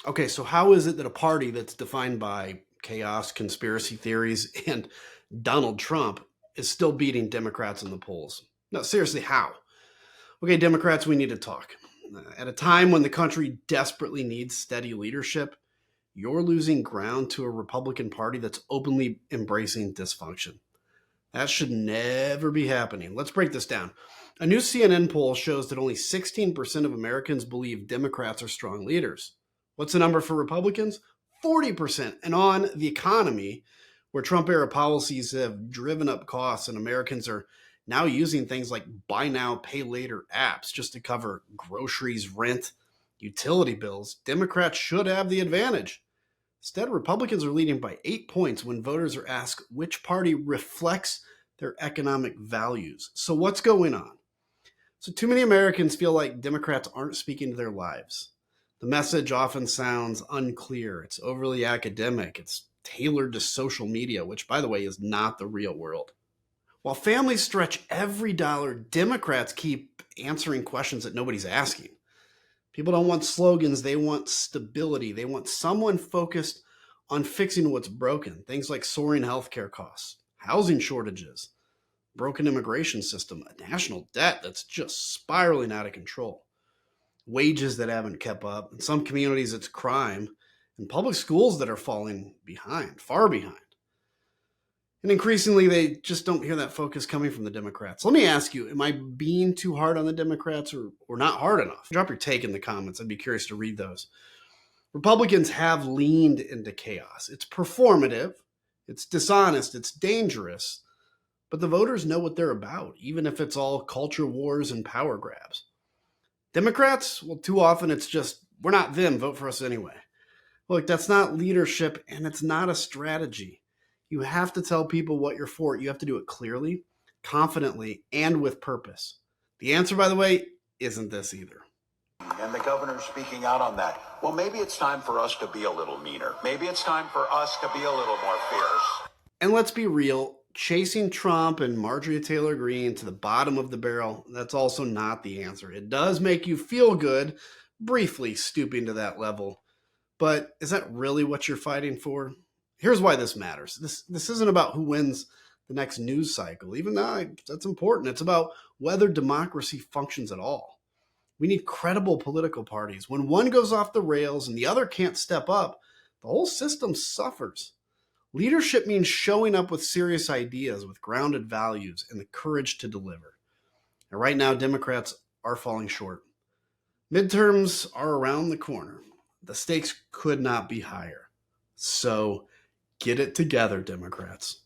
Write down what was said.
Okay, so how is it that a party that's defined by chaos, conspiracy theories, and Donald Trump is still beating Democrats in the polls? No, seriously, how? Okay, Democrats, we need to talk. At a time when the country desperately needs steady leadership, you're losing ground to a Republican Party that's openly embracing dysfunction. That should never be happening. Let's break this down. A new CNN poll shows that only 16% of Americans believe Democrats are strong leaders. What's the number for Republicans? 40%. And on the economy, where Trump era policies have driven up costs and Americans are now using things like buy now, pay later apps just to cover groceries, rent, utility bills, Democrats should have the advantage. Instead, Republicans are leading by 8 points when voters are asked which party reflects their economic values. So, what's going on? So, too many Americans feel like Democrats aren't speaking to their lives. The message often sounds unclear, it's overly academic, it's tailored to social media, which, by the way, is not the real world. While families stretch every dollar, Democrats keep answering questions that nobody's asking. People don't want slogans, they want stability. They want someone focused on fixing what's broken. Things like soaring healthcare costs, housing shortages, broken immigration system, a national debt that's just spiraling out of control, wages that haven't kept up. In some communities, it's crime, and public schools that are falling behind, far behind. And increasingly, they just don't hear that focus coming from the Democrats. Let me ask you, am I being too hard on the Democrats or not hard enough? Drop your take in the comments. I'd be curious to read those. Republicans have leaned into chaos. It's performative, it's dishonest, it's dangerous, but the voters know what they're about, even if it's all culture wars and power grabs. Democrats, well, too often it's just, we're not them, vote for us anyway. Look, that's not leadership and it's not a strategy. You have to tell people what you're for. You have to do it clearly, confidently, and with purpose. The answer, by the way, isn't this either. And the governor's speaking out on that. Well, maybe it's time for us to be a little meaner. Maybe it's time for us to be a little more fierce. And let's be real, chasing Trump and Marjorie Taylor Greene to the bottom of the barrel, that's also not the answer. It does make you feel good, briefly stooping to that level. But is that really what you're fighting for? Here's why this matters. This isn't about who wins the next news cycle, even though that's important. It's about whether democracy functions at all. We need credible political parties. When one goes off the rails and the other can't step up, the whole system suffers. Leadership means showing up with serious ideas, with grounded values, and the courage to deliver. And right now, Democrats are falling short. Midterms are around the corner. The stakes could not be higher. So get it together, Democrats.